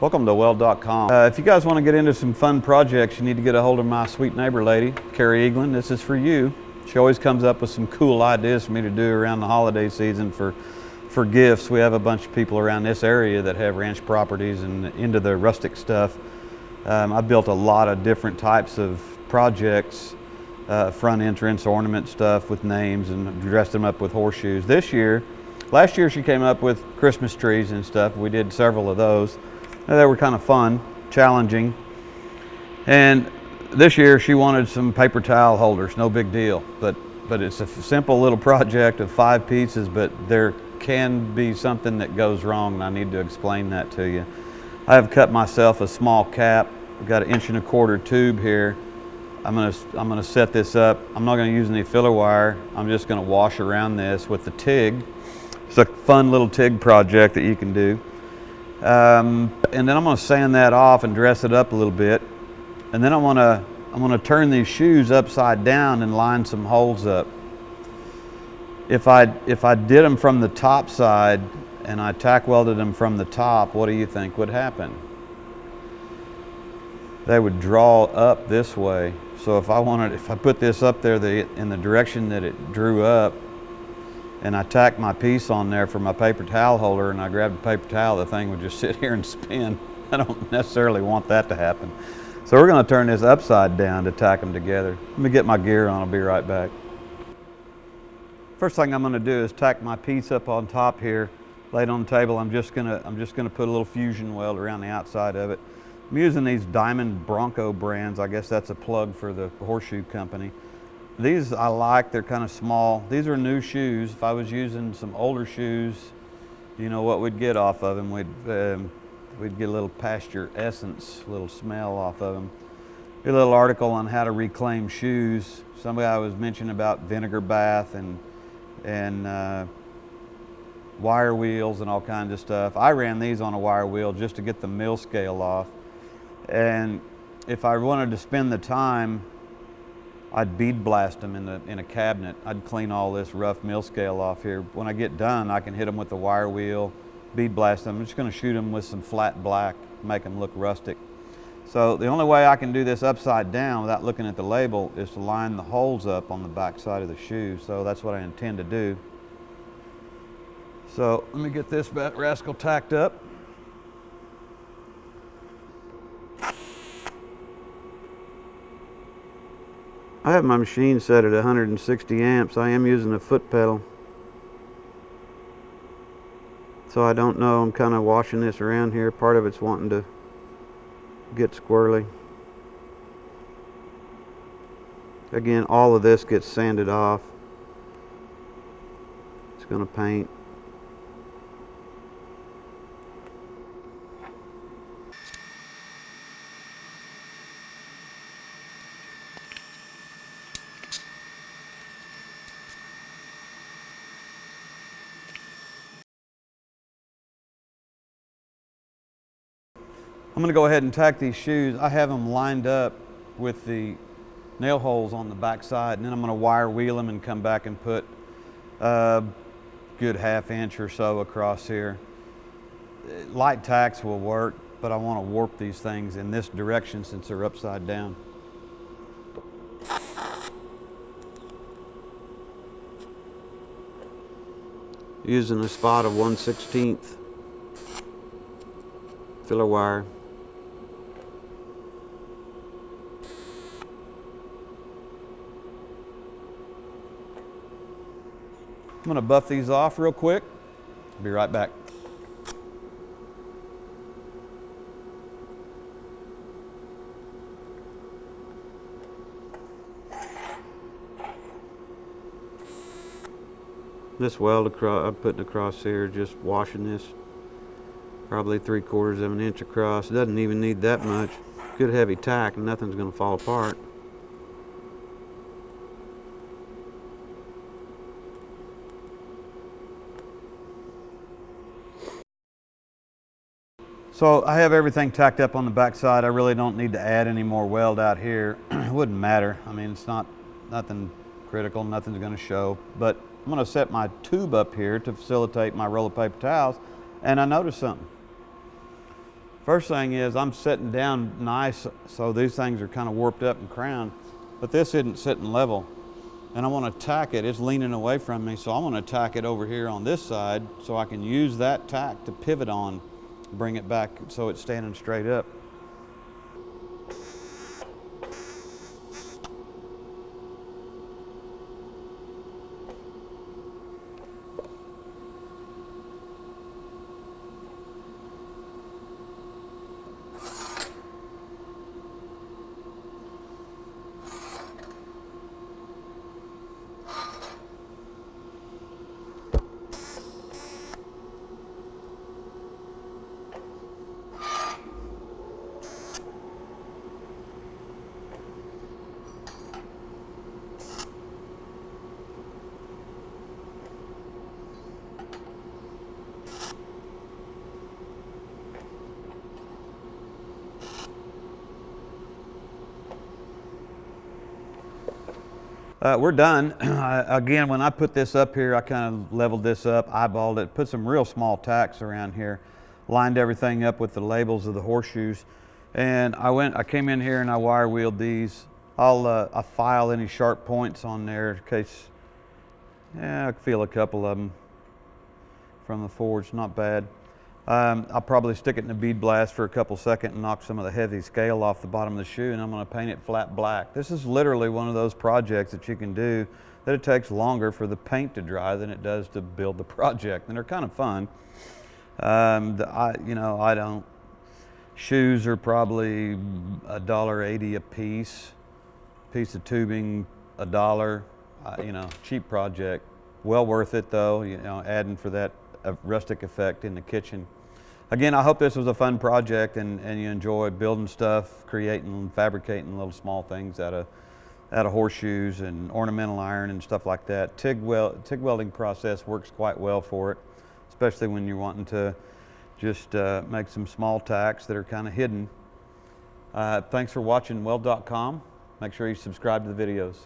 Welcome to Weld.com. If you guys want to get into some fun projects, you need to get a hold of my sweet neighbor lady, Carrie Eaglin. This is for you. She always comes up with some cool ideas for me to do around the holiday season for gifts. We have a bunch of people around this area that have ranch properties and into the rustic stuff. I built a lot of different types of projects, front entrance ornament stuff with names, and dressed them up with horseshoes. Last year she came up with Christmas trees and stuff. We did several of those. They were kind of fun, challenging. And this year she wanted some paper towel holders, no big deal. But it's a simple little project of 5 pieces, but there can be something that goes wrong, and I need to explain that to you. I have cut myself a small cap. I've got an 1¼ inch tube here. I'm gonna set this up. I'm not gonna use any filler wire. I'm just gonna wash around this with the TIG. It's a fun little TIG project that you can do. And then I'm going to sand that off and dress it up a little bit. And then I'm going to turn these shoes upside down and line some holes up. If I did them from the top side and I tack welded them from the top, what do you think would happen? They would draw up this way. So if I put this up there in the direction that it drew up, and I tacked my piece on there for my paper towel holder, and I grabbed a paper towel, the thing would just sit here and spin. I don't necessarily want that to happen. So we're going to turn this upside down to tack them together. Let me get my gear on, I'll be right back. First thing I'm going to do is tack my piece up on top here, lay it on the table. I'm just going to put a little fusion weld around the outside of it. I'm using these Diamond Bronco brands. I guess that's a plug for the Horseshoe company. These I like, they're kind of small. These are new shoes. If I was using some older shoes, you know what we'd get off of them? We'd get a little pasture essence, a little smell off of them. A little article on how to reclaim shoes. Somebody I was mentioning about vinegar bath and wire wheels and all kinds of stuff. I ran these on a wire wheel just to get the mill scale off. And if I wanted to spend the time, I'd bead blast them in a cabinet. I'd clean all this rough mill scale off here. When I get done, I can hit them with the wire wheel, bead blast them. I'm just going to shoot them with some flat black, make them look rustic. So the only way I can do this upside down without looking at the label is to line the holes up on the back side of the shoe. So that's what I intend to do. So let me get this rascal tacked up. I have my machine set at 160 amps. I am using a foot pedal. So I don't know, I'm kind of washing this around here. Part of it's wanting to get squirrely. Again, all of this gets sanded off. It's going to paint. I'm going to go ahead and tack these shoes. I have them lined up with the nail holes on the back side, and then I'm going to wire wheel them and come back and put a good ½ inch or so across here. Light tacks will work, but I want to warp these things in this direction since they're upside down. Using a spot of 1/16 filler wire. I'm going to buff these off real quick. I'll be right back. This weld across, I'm putting across here, just washing this, probably 3/4 inch across. It doesn't even need that much. Good heavy tack and nothing's going to fall apart. So I have everything tacked up on the back side. I really don't need to add any more weld out here. It wouldn't matter. I mean, it's nothing critical, nothing's going to show. But I'm going to set my tube up here to facilitate my roll of paper towels, and I noticed something. First thing is I'm sitting down nice, so these things are kind of warped up and crowned, but this isn't sitting level. And I want to tack it, it's leaning away from me, so I want to tack it over here on this side so I can use that tack to pivot on, bring it back so it's standing straight up. We're done. Again, when I put this up here, I kind of leveled this up, eyeballed it, put some real small tacks around here, lined everything up with the labels of the horseshoes. And I came in here and I wire wheeled these. I'll file any sharp points on there in case, yeah, I feel a couple of them from the forge, not bad. I'll probably stick it in a bead blast for a couple seconds and knock some of the heavy scale off the bottom of the shoe, and I'm going to paint it flat black. This is literally one of those projects that you can do that it takes longer for the paint to dry than it does to build the project, and they're kind of fun. I don't. Shoes are probably $1.80 a piece. Piece of tubing $1. Cheap project. Well worth it though. Adding for that rustic effect in the kitchen. Again, I hope this was a fun project and you enjoy building stuff, creating and fabricating little small things out of horseshoes and ornamental iron and stuff like that. TIG welding process works quite well for it, especially when you're wanting to just make some small tacks that are kind of hidden. Thanks for watching Weld.com. Make sure you subscribe to the videos.